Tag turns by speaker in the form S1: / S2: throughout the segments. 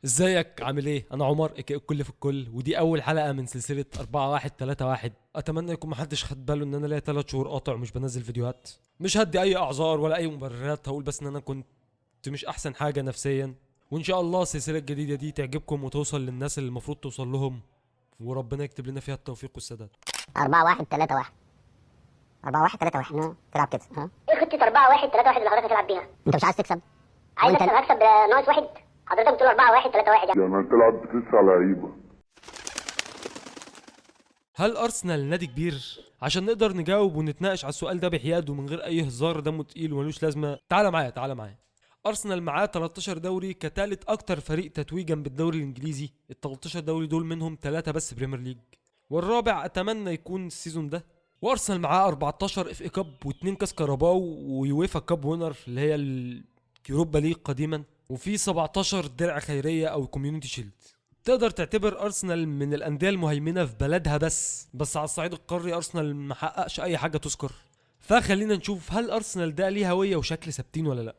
S1: ازيك عامل ايه؟ انا عمر الكل في الكل، ودي اول حلقه من سلسله 4-1-3-1. اتمنى يكون محدش خد باله ان انا ليا 3 شهور قاطع ومش بنزل فيديوهات. مش هدي اي اعذار ولا اي مبررات، هقول بس ان انا كنت مش احسن حاجه نفسيا. وان شاء الله السلسله الجديده دي تعجبكم وتوصل للناس اللي المفروض توصل لهم، وربنا يكتب لنا فيها التوفيق والسداد.
S2: 4-1-3-1. 4-1-3-1 تلعب كده
S3: ايه خطة 4-1-3-1 اللي حضرتك هتلعب بيها؟
S2: انت مش عايز تكسب.
S3: عايز
S2: وانت
S3: اكسب هكسب ناقص واحد. حضرتك بتقول 4-1-3-1 يعني.
S4: يعني هتلعب ب9 لعيبه.
S1: هل ارسنال نادي كبير؟ عشان نقدر نجاوب ونتناقش على السؤال ده بحياد ومن غير اي هزار دمه تقيل وملوش لازمه، تعالى معايا. ارسنال معاه 13 دوري كتالت اكتر فريق تتويجا بالدوري الانجليزي. ال 13 دوري دول منهم 3 بس بريمير ليج، والرابع اتمنى يكون السيزون ده. وارسنال معاه 14 اف اي كاب و2 كاس كاراباو ويويفا كاب وينر اللي هي اليوروبا ليج قديما، وفي 17 درع خيريه او كوميونتي شيلد. تقدر تعتبر ارسنال من الانديه المهيمنه في بلدها، بس على الصعيد القاري ارسنال ما حققش اي حاجه تذكر. فخلينا نشوف هل ارسنال ده ليه هويه وشكل ثابتين ولا لا.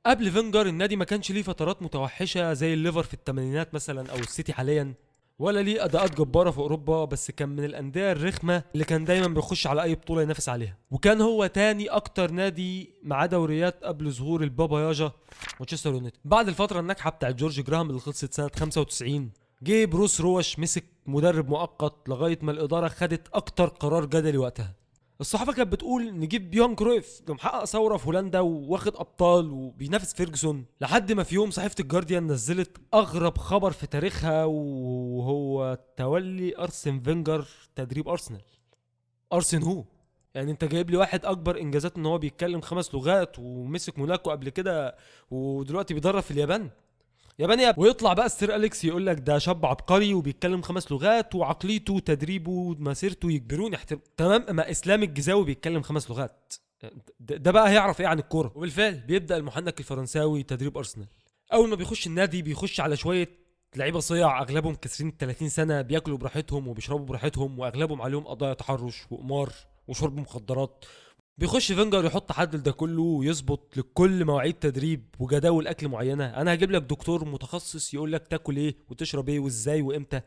S1: قبل فينجر النادي ما كانش ليه فترات متوحشه زي الليفر في الثمانينات مثلا او السيتي حاليا، ولا ليه اداءات جباره في اوروبا، بس كان من الانديه الرخمه اللي كان دايما بيخش على اي بطوله ينافس عليها. وكان هو تاني اكتر نادي معاه دوريات قبل ظهور البابا ياجا مانشستر يونايتد. بعد الفتره الناجحه بتاعت جورج جراهام اللي خلصت سنه 95، جه بروس روش مسك مدرب مؤقت لغايه ما الاداره خدت اكتر قرار جدلي وقتها. الصحافه كانت بتقول نجيب يوهان كرويف ده محقق ثوره في هولندا واخد ابطال وبينافس فيرجسون، لحد ما في يوم صحيفه الجارديان نزلت اغرب خبر في تاريخها، وهو تولي ارسن فينجر تدريب ارسنال. ارسن هو يعني انت جايب لي واحد اكبر انجازات ان هو بيتكلم 5 لغات ومسك موناكو قبل كده ودلوقتي بيدرب في اليابان. ياباني ويطلع بقى السير اليكس يقول لك ده شاب عبقري وبيتكلم 5 لغات وعقليته وتدريبه مسيرته يجبروني احترم. تمام، اما اسلام الجزاوي بيتكلم 5 لغات، ده بقى هيعرف ايه عن الكوره؟ وبالفعل بيبدا المحنك الفرنساوي تدريب ارسنال. اول ما بيخش النادي بيخش على شويه لعيبه صيع اغلبهم كاسرين 30 سنه، بياكلوا براحتهم وبيشربوا براحتهم واغلبهم عليهم قضايا تحرش وقمار وشرب مخدرات. بيخش فينجر يحط حد لده كله ويظبط لكل مواعيد تدريب وجداول اكل معينه. انا هجيب لك دكتور متخصص يقول لك تاكل ايه وتشرب ايه وازاي وامتى،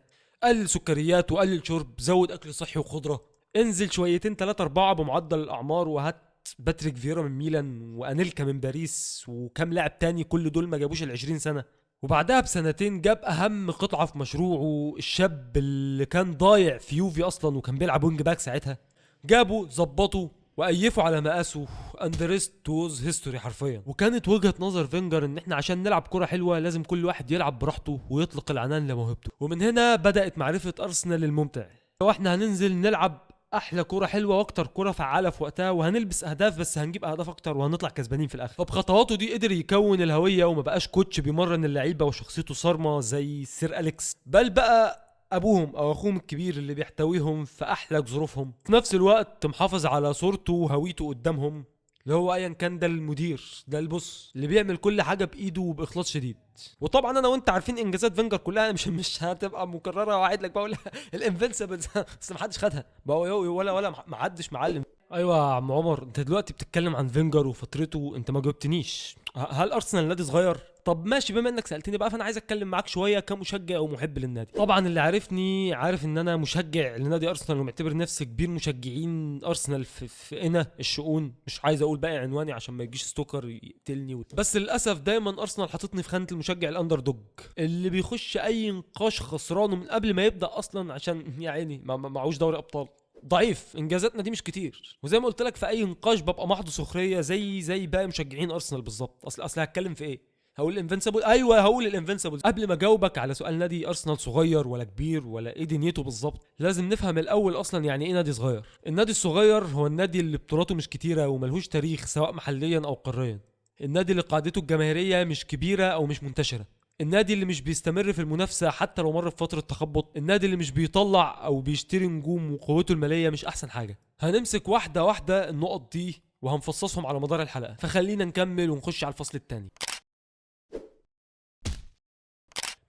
S1: قلل سكريات وقلل شرب، زود اكل صحي وخضره، انزل شويتين 3 4 بمعدل الاعمار، وهات باتريك فيرا من ميلان وانيلكا من باريس وكم لاعب تاني كل دول ما جابوش ال20 سنه. وبعدها بسنتين جاب اهم قطعه في مشروعه، الشاب اللي كان ضايع في يوفي اصلا وكان بيلعب وينج باك ساعتها. جابه ظبطه وقيفوا على مقاسه اند ريست ووز هيستوري حرفيا. وكانت وجهه نظر فينجر ان احنا عشان نلعب كره حلوه لازم كل واحد يلعب براحته ويطلق العنان لموهبته. ومن هنا بدات معرفه ارسنال الممتع. واحنا هننزل نلعب احلى كره حلوه واكتر كره فعاله في وقتها، وهنلبس اهداف بس هنجيب اهداف اكتر وهنطلع كسبانين في الاخر. فبخطواته دي قدر يكون الهويه وما بقاش كوتش بيمرن اللعيبه وشخصيته صارمه زي سير اليكس، بل بقى ابوهم او اخوهم الكبير اللي بيحتويهم في احلى ظروفهم، في نفس الوقت محافظ على صورته وهويته قدامهم، اللي هو ايا كان ده المدير، ده البوس اللي بيعمل كل حاجه بايده وباخلاص شديد. وطبعا انا وانت عارفين انجازات فينجر كلها مش هتبقى مكرره، واعد لك بقول الانفنسبلز بس ما حدش خدها بقى ولا ما حدش معلم. ايوه يا عم عمر، انت دلوقتي بتتكلم عن فينجر وفترته، انت ما جاوبتنيش. هل ارسنال نادي صغير؟ طب ماشي، بما انك سالتني بقى فانا عايز اتكلم معاك شويه كمشجع ومحب للنادي. طبعا اللي عارفني عارف ان انا مشجع لنادي ارسنال ومعتبر نفسي كبير مشجعين ارسنال في هنا الشؤون. مش عايز اقول بقى عنواني عشان ما يجيش ستوكر يقتلني بس للاسف دايما ارسنال حاططني في خانه المشجع الاندر دوج اللي بيخش اي نقاش خسرانه من قبل ما يبدا اصلا، عشان يا عيني معهوش دوري ابطال، ضعيف، انجازاتنا دي مش كتير. وزي ما قلت لك في اي نقاش ببقى محض سخريه زي باقي مشجعين ارسنال بالظبط. اصل هتكلم في ايه؟ هقول الانفنسبل؟ ايوه هقول الانفنسبل. قبل ما اجاوبك على سؤال نادي ارسنال صغير ولا كبير ولا ايه دنيته بالظبط، لازم نفهم الاول اصلا يعني ايه نادي صغير. النادي الصغير هو النادي اللي بطولاته مش كتيره وملهوش تاريخ سواء محليا او قاريا، النادي اللي قاعدته الجماهيريه مش كبيره او مش منتشره، النادي اللي مش بيستمر في المنافسه حتى لو مر في فتره تخبط، النادي اللي مش بيطلع او بيشتري نجوم وقوته الماليه مش احسن حاجه. هنمسك واحده واحده النقط دي وهنفصصهم على مدار الحلقه، فخلينا نكمل ونخش على الفصل الثاني.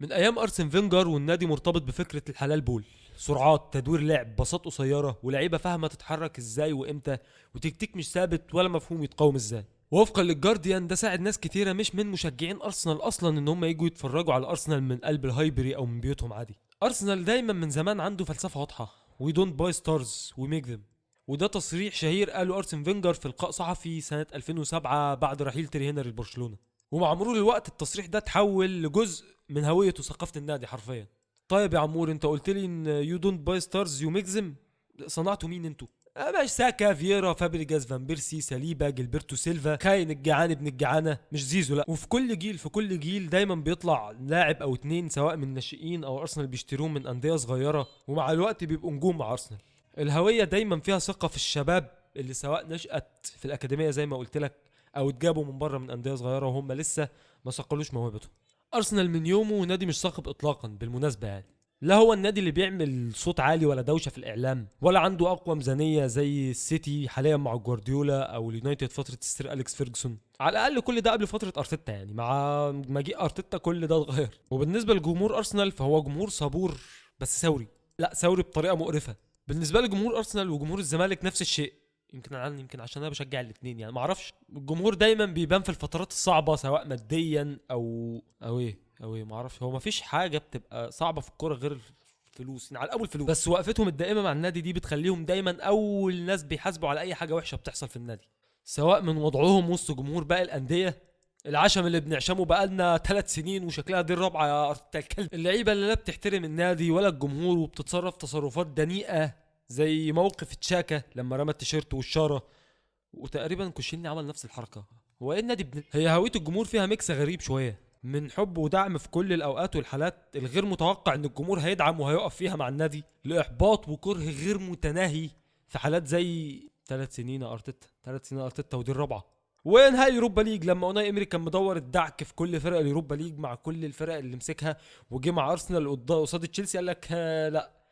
S1: من ايام ارسن فينجر والنادي مرتبط بفكره الحلال بول، سرعات، تدوير لعب، باصات قصيره، ولاعيبه فاهمه تتحرك ازاي وامتى، وتكتيك مش ثابت ولا مفهوم يتقاوم ازاي. ووفقا للجارديان ده ساعد ناس كتيره مش من مشجعين ارسنال اصلا ان هم يجوا يتفرجوا على ارسنال من قلب الهايبري او من بيوتهم عادي. ارسنال دايما من زمان عنده فلسفه واضحه: وي دونت باي ستارز وي ميك ذم. وده تصريح شهير قاله ارسن فينجر في لقاء صحفي سنه 2007 بعد رحيل تيري هنري لبرشلونه. ومع مرور الوقت التصريح ده اتحول لجزء من هويه وثقافه النادي حرفيا. طيب يا عمور، انت قلت لي ان يو دونت باي ستارز يو ميك ذم، صنعتوا مين انتوا؟ ماشي، ساكا، فييرا، فابريجاز، فان بيرسي، ساليبا، جilberto سيلفا، كاين الجعان ابن الجعانه، مش زيزو لا. وفي كل جيل دايما بيطلع لاعب او اتنين سواء من الناشئين او ارسنال بيشتروهم من انديه صغيره، ومع الوقت بيبقوا نجوم مع ارسنال. الهويه دايما فيها ثقه في الشباب اللي سواء نشأت في الاكاديميه زي ما قلت لك او اتجابوا من بره من انديه صغيره وهم لسه ما صقلوش موهبتهم. ارسنال من يومه نادي مش صاخب اطلاقا بالمناسبه يعني. لا هو النادي اللي بيعمل صوت عالي ولا دوشه في الاعلام، ولا عنده اقوى ميزانيه زي السيتي حاليا مع جوارديولا او اليونايتد فتره السير اليكس فيرجسون. على الاقل كل ده قبل فتره ارتيتا يعني، مع مجيء ارتيتا كل ده اتغير. وبالنسبه لجمهور ارسنال فهو جمهور صبور بس ثوري، لا ثوري بطريقه مقرفه. بالنسبه لجمهور ارسنال وجمهور الزمالك نفس الشيء، يمكن عشان انا بشجع الاثنين يعني، ما اعرفش. الجمهور دايما بيبان في الفترات الصعبه سواء ماديا او ايه ما اعرفش. هو ما فيش حاجه بتبقى صعبه في الكوره غير الفلوس يعني، على الاول فلوس بس. وقفتهم الدائمه مع النادي دي بتخليهم دايما اول ناس بيحاسبوا على اي حاجه وحشه بتحصل في النادي، سواء من وضعهم وسط جمهور باقي الانديه، العشم اللي بنعشمه بقالنا 3 سنين وشكلها دي الرابعه يا ارتيتا الكلب، اللعيبه اللي لا بتحترم النادي ولا الجمهور وبتتصرف تصرفات دنيئه زي موقف تشاكا لما رمى التيشيرت والشاره، وتقريبا كوشيني عمل نفس الحركه. هو ايه النادي هي هويه الجمهور فيها ميكس غريب شويه من حب ودعم في كل الاوقات والحالات الغير متوقع ان الجمهور هيدعم وهيقف فيها مع النادي، لاحباط وكره غير متناهي في حالات زي 3 سنين ارتيتا ودي الرابعه. ونهائي يوروبا ليج لما اوناي امري كان مدور الدعك في كل فرق اليوروبا ليج مع كل الفرق اللي مسكها، وجه مع ارسنال قصاد تشيلسي قال لك لا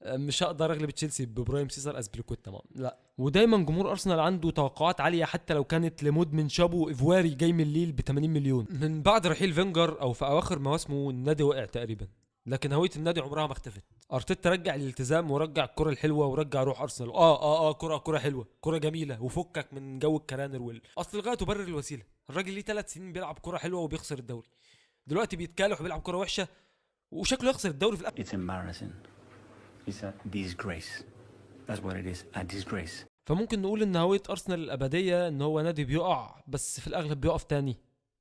S1: مش هقدر اغلب تشيلسي ببرايم سيسر اسبليكويتا لا. ودايما جمهور ارسنال عنده توقعات عاليه حتى لو كانت لمدمن شابو ايفواري جاي من الليل ب 80 مليون. من بعد رحيل فينجر او في اواخر مواسمه النادي وقع تقريبا، لكن هويه النادي عمرها ما اختفت. ارتيتا رجع الالتزام ورجع الكره الحلوه ورجع روح ارسنال. كره حلوه، كره جميله، وفكك من جو الكرانر اصل الغايه تبرر الوسيله. الراجل ليه 3 سنين بيلعب كره حلوه وبيخسر الدوري، دلوقتي بيتكالح وبيلعب كره وحشه وشكله يخسر الدوري في الاخر.
S4: It's embarrassing. It's a disgrace. That's what it is, a disgrace.
S1: فممكن نقول ان هوية ارسنال الابدية ان هو نادي بيقع بس في الاغلب بيقف تاني،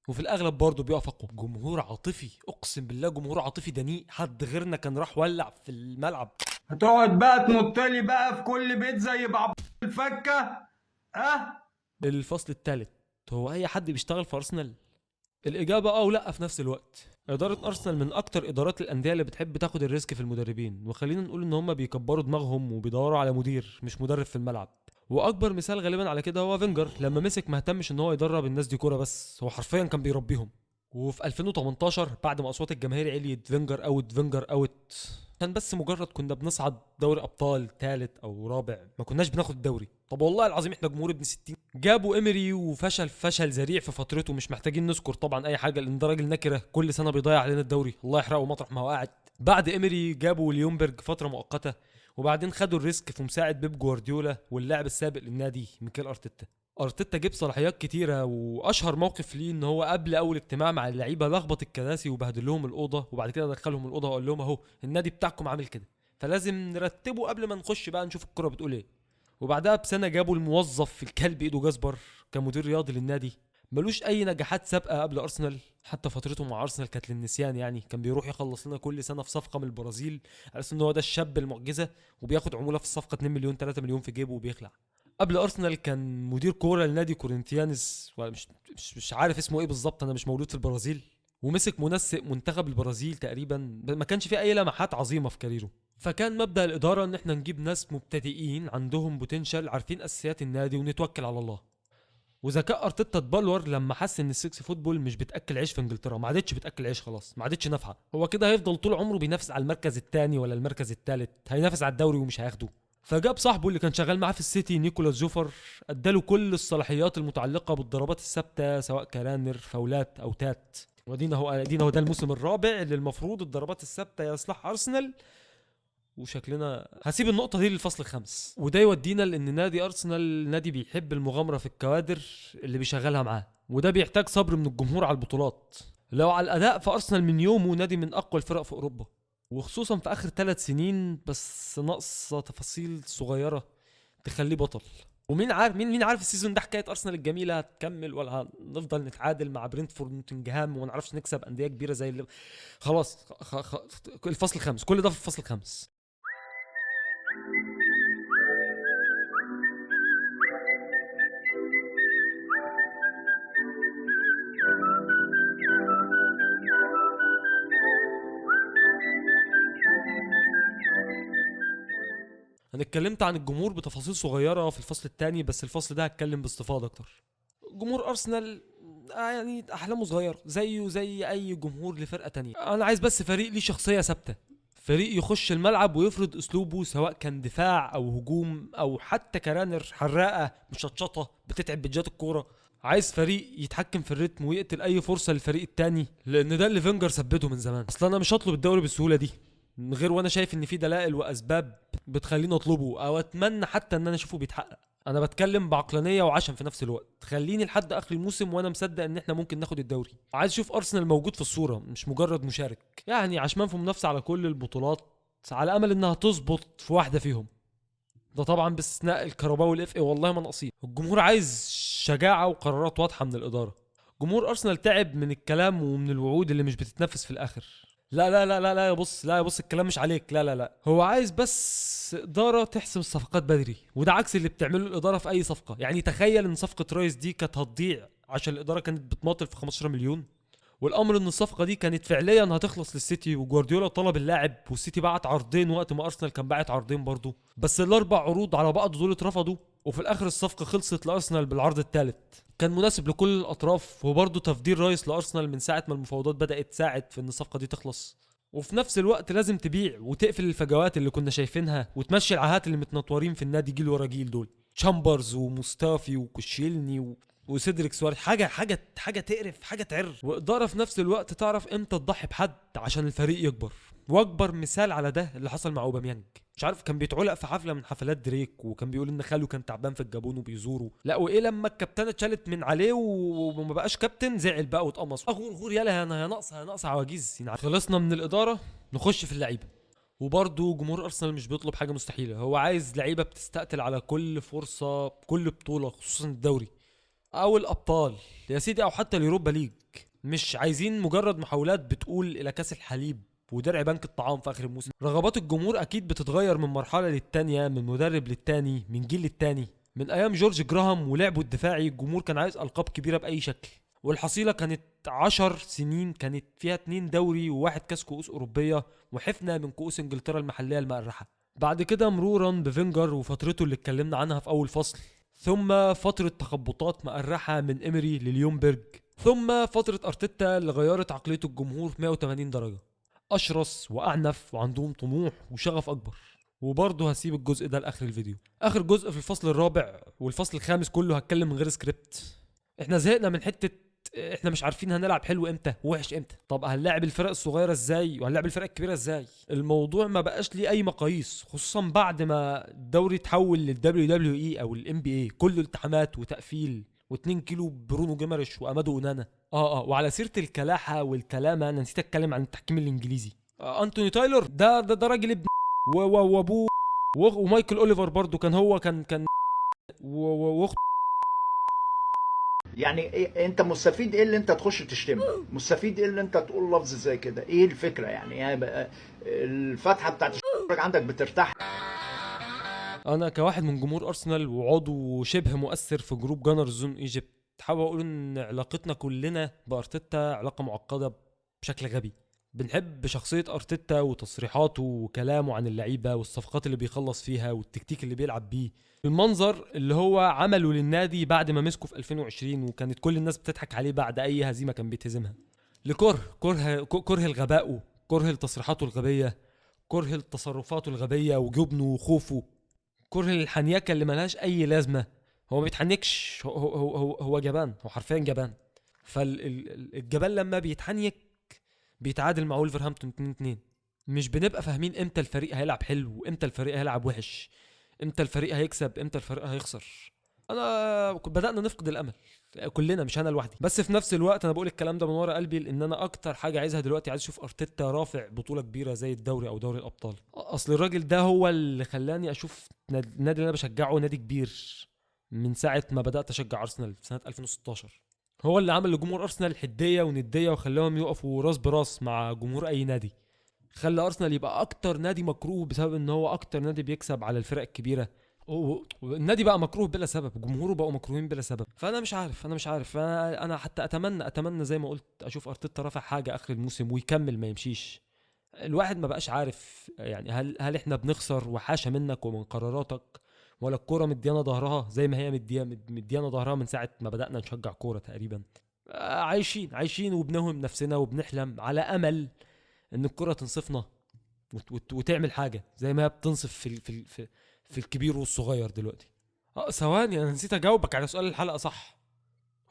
S1: وفي الاغلب برضه بيقف اقوى. جمهور عاطفي، اقسم بالله جمهور عاطفي دنيء، حد غيرنا كان راح ولع في الملعب.
S5: هتقعد بقى تنط لي بقى في كل بيت زي بعض الفكه؟
S1: الفصل الثالث، هو اي حد بيشتغل في ارسنال؟ الاجابه ولا في نفس الوقت. اداره ارسنال من اكتر ادارات الانديه اللي بتحب تاخد الريسك في المدربين، وخلينا نقول ان هم بيكبروا دماغهم وبيدوروا على مدير مش مدرب في الملعب. واكبر مثال غالبا على كده هو فينجر، لما مسك ما اهتمش ان هو يدرب الناس دي كوره بس، هو حرفيا كان بيربيهم. وفي 2018 بعد ما اصوات الجماهير عليت فينجر اوت كان بس مجرد كنا بنصعد دوري ابطال ثالث او رابع، ما كناش بناخد الدوري. طب والله العظيم احنا جمهور ابن 60. جابوا ايمري وفشل ذريع في فترته، مش محتاجين نذكر طبعا اي حاجه لان ده راجل نكره كل سنه بيضيع علينا الدوري، الله يحرقه مطرح ما هو قاعد. بعد ايمري جابوا ليونبرج فتره مؤقته، وبعدين خدوا الريسك في مساعد بيب جوارديولا واللاعب السابق للنادي ميكيل ارتيتا جاب صلاحيات كتيره، واشهر موقف ليه ان هو قبل اول اجتماع مع اللعيبه لخبط الكراسي وبهدل لهم الاوضه، وبعد كده دخلهم الاوضه وقال لهم اهو النادي بتاعكم عامل كده، فلازم نرتبه قبل ما نخش بقى نشوف الكره بتقول ايه. وبعدها بسنه جابوا الموظف الكلب ايدو جاسبر كمدير رياضي للنادي، ملوش اي نجاحات سابقه قبل ارسنال، حتى فترته مع ارسنال كانت للنسيان يعني. كان بيروح يخلص لنا كل سنه في صفقه من البرازيل على اساس ان هو ده الشاب المعجزه، وبياخد عموله في الصفقه 2 مليون 3 مليون في جيبه وبيخلع. قبل ارسنال كان مدير كوره لنادي كورنتيانز، مش عارف اسمه ايه بالظبط، انا مش مولود في البرازيل، ومسك منسق منتخب البرازيل تقريبا، ما كانش فيه اي لمحات عظيمه في كاريره. فكان مبدأ الاداره ان احنا نجيب ناس مبتدئين عندهم بوتنشال عارفين اساسيات النادي ونتوكل على الله. وذكاء ارتيتا اتبلور لما حس ان السكس فوتبول مش بتاكل عيش في انجلترا، ما عادتش بتاكل عيش خلاص، ما عادتش نافعه. هو كده هيفضل طول عمره بينافس على المركز الثاني ولا المركز الثالث، هينافس على الدوري ومش هياخده. فجاب صاحبه اللي كان شغال معاه في السيتي نيكولاس جوفر، اداله كل الصلاحيات المتعلقه بالضربات الثابته سواء كرانر فاولات او تات. ودينا هو ده الموسم الرابع اللي المفروض الضربات الثابته يصلح ارسنال وشكلنا هسيب النقطة دي للفصل الخامس. وده يودينا لأن نادي أرسنال نادي بيحب المغامرة في الكوادر اللي بيشغلها معاه، وده بيحتاج صبر من الجمهور على البطولات. لو على الأداء فأرسنال من يومه نادي من أقوى الفرق في أوروبا، وخصوصا في آخر 3 سنين، بس ناقصة تفاصيل صغيرة تخليه بطل. ومين عارف مين عارف السيزون ده حكاية أرسنال الجميلة هتكمل ولا هنفضل نتعادل مع برينتفورد ونوتنجهام وما نعرفش نكسب أندية كبيرة زي اللي خلاص. الفصل الخامس، كل ده في الفصل الخامس. انا اتكلمت عن الجمهور بتفاصيل صغيره في الفصل الثاني، بس الفصل ده هتكلم باستفاضه اكتر. جمهور ارسنال يعني احلامه صغير زيه زي اي جمهور لفرقه تانية. انا عايز بس فريق ليه شخصيه ثابته، فريق يخش الملعب ويفرض اسلوبه، سواء كان دفاع او هجوم او حتى كرانر حراقه مشطشطه بتتعب بجات الكوره. عايز فريق يتحكم في الريتم ويقتل اي فرصه للفريق التاني، لان ده اللي فينجر ثبته من زمان. اصلا انا مش هطلب الدوري بالسهوله دي من غير وانا شايف ان في دلائل واسباب بتخليني اطلبه، او اتمنى حتى ان انا اشوفه بيتحقق. انا بتكلم بعقلانيه وعشم في نفس الوقت، خليني لحد اخر الموسم وانا مصدق ان احنا ممكن ناخد الدوري. عايز اشوف ارسنال موجود في الصوره، مش مجرد مشارك، يعني عشمان في منافسه على كل البطولات، على امل انها تظبط في واحده فيهم. ده طبعا باستثناء الكاراباو والاف اي، والله ما ناقصين. الجمهور عايز شجاعه وقرارات واضحه من الاداره. جمهور ارسنال تعب من الكلام ومن الوعود اللي مش بتتنفذ في الاخر. لا لا لا لا لا يا بص الكلام مش عليك، لا لا لا، هو عايز بس إدارة تحسم الصفقات بدري، وده عكس اللي بتعمله الإدارة في أي صفقة. يعني تخيل إن صفقة رايس دي كانت هتضيع عشان الإدارة كانت بتماطل في 15 مليون، والأمر إن الصفقة دي كانت فعليا هتخلص للسيتي، وجوارديولا طلب اللاعب والسيتي بعت عرضين وقت ما أرسنال كان باعت عرضين برضو، بس الأربع عروض على بعض دول اترفضوا، وفي الآخر الصفقة خلصت لأرسنال بالعرض الثالث. كان مناسب لكل الأطراف، وبرضو تفضيل رايس لأرسنال من ساعة ما المفاوضات بدأت تساعد في إن الصفقة دي تخلص. وفي نفس الوقت لازم تبيع وتقفل الفجوات اللي كنا شايفينها، وتمشي العاهات اللي متنطورين في النادي جيل ورا جيل، دول تشامبرز ومصطفي وكوشيلني وسيدريك سواريز. حاجه تقرف، حاجه تعر. واداره في نفس الوقت تعرف امتى تضحي بحد عشان الفريق يكبر. واكبر مثال على ده اللي حصل مع اوباميانج. مش عارف كان بيتعلق في حفله من حفلات دريك، وكان بيقول ان خاله كان تعبان في الجابون وبيزوره. لا وايه لما الكابتنه اتشالت من عليه وما بقاش كابتن، زعل بقى واتقمص. غور يالا، انا ناقصه عواجيز. خلصنا من الاداره، نخش في اللعيبه. وبرضه جمهور ارسنال مش بيطلب حاجه مستحيله، هو عايز لعيبه بتستقتل على كل فرصه، كل بطوله، خصوصا الدوري او الابطال يا سيدي، او حتى اليوروبا ليج. مش عايزين مجرد محاولات بتقول الى كاس الحليب ودرع بنك الطعام في اخر الموسم. رغبات الجمهور اكيد بتتغير من مرحله للتانيه، من مدرب للتاني، من جيل للتاني. من ايام جورج جراهام ولعبه الدفاعي الجمهور كان عايز القاب كبيره باي شكل، والحصيله كانت 10 سنين كانت فيها 2 دوري و1 كاس كؤوس اوروبيه، وحفنه من كؤوس انجلترا المحليه المقرحه. بعد كده مرورا بفينجر وفترته اللي اتكلمنا عنها في اول فصل، ثم فتره تخبطات مقرحه من إيمري لليونبرج، ثم فتره ارتيتا اللي غيرت عقليه الجمهور 180 درجه. اشرس واعنف وعندهم طموح وشغف اكبر. وبرضه هسيب الجزء ده لاخر الفيديو. اخر جزء في الفصل الرابع والفصل الخامس كله هتكلم من غير سكريبت. احنا زهقنا من حته احنا مش عارفين هنلعب حلو امتى ووحش امتى. طب هنلاعب الفرق الصغيره ازاي وهنلاعب الفرق الكبيره ازاي؟ الموضوع ما بقاش ليه اي مقاييس، خصوصا بعد ما الدوري اتحول للدبليو دبليو اي او الام بي اي، كله التحامات وتقفيل و2 كيلو برونو جيماريش وامادو اونانا. وعلى سيره الكلاحه والكلامه، انا نسيت اتكلم عن التحكيم الانجليزي. انتوني تايلر ده راجل ابن وابوه، ومايكل اوليفر برضو كان واخت.
S6: يعني إيه انت مستفيد ايه اللي انت تخش تشتمه؟ مستفيد ايه اللي انت تقول لفظ زي كده؟ ايه الفكره يعني بقى الفتحه بتاعت عندك بترتاح؟
S1: انا كواحد من جمهور ارسنال وعضو شبه مؤثر في جروب جانرز زون ايجيبت، حابب اقول ان علاقتنا كلنا بارتيتا علاقه معقده بشكل غبي. بنحب شخصيه ارتيتا وتصريحاته وكلامه عن اللعيبه والصفقات اللي بيخلص فيها والتكتيك اللي بيلعب بيه، المنظر اللي هو عمله للنادي بعد ما مسكه في 2020 وكانت كل الناس بتضحك عليه بعد اي هزيمه كان بيتهزمها. كره الغباء، كره لتصريحاته الغبيه، كره لتصرفاته الغبيه وجبنه وخوفه، كره الحنيكه اللي ملهاش اي لازمه. هو ما بيتحنكش، هو جبان، هو حرفيا جبان. فالجبان لما بيتحنيك بيتعادل مع ولفرهامبتون 2-2. مش بنبقى فاهمين امتى الفريق هيلعب حلو وامتى الفريق هيلعب وحش، امتى الفريق هيكسب امتى الفريق هيخسر. بدأنا نفقد الامل كلنا، مش انا لوحدي. بس في نفس الوقت انا بقول الكلام ده من ورا قلبي، لان انا اكتر حاجه عايزها دلوقتي عايز اشوف ارتيتا رافع بطوله كبيره زي الدوري او دوري الابطال. اصل الراجل ده هو اللي خلاني اشوف النادي اللي انا بشجعه نادي كبير من ساعه ما بدات اشجع ارسنال في سنه 2016. هو اللي عمل لجمهور ارسنال حديه ونديه وخلاهم يقفوا راس براس مع جمهور اي نادي. خلى ارسنال يبقى اكتر نادي مكروه بسبب ان هو اكتر نادي بيكسب على الفرق الكبيره. والنادي بقى مكروه بلا سبب، جمهوره بقوا مكروهين بلا سبب. فانا مش عارف انا حتى اتمنى زي ما قلت اشوف ارتيتا رافع حاجه اخر الموسم ويكمل ما يمشيش. الواحد ما بقاش عارف يعني هل احنا بنخسر وحاشا منك ومن قراراتك، ولا الكوره مديانا ظهرها زي ما هي مديانا ظهرها من ساعه ما بدانا نشجع كوره تقريبا. عايشين وبنوهم نفسنا وبنحلم على امل ان الكوره تنصفنا وتعمل حاجه زي ما هي بتنصف في الكبير والصغير دلوقتي. ثواني انا نسيت اجاوبك على سؤال الحلقه صح.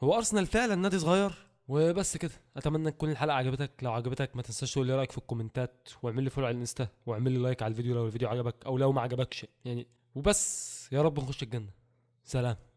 S1: هو ارسنال فعلا نادي صغير؟ وبس كده. اتمنى تكون الحلقه عجبتك. لو عجبتك ما تنساش تقول لي رايك في الكومنتات، واعمل لي فولو على الانستا، واعمل لي لايك على الفيديو لو الفيديو عجبك او لو ما عجبكش يعني. وبس، يا رب نخش الجنه. سلام.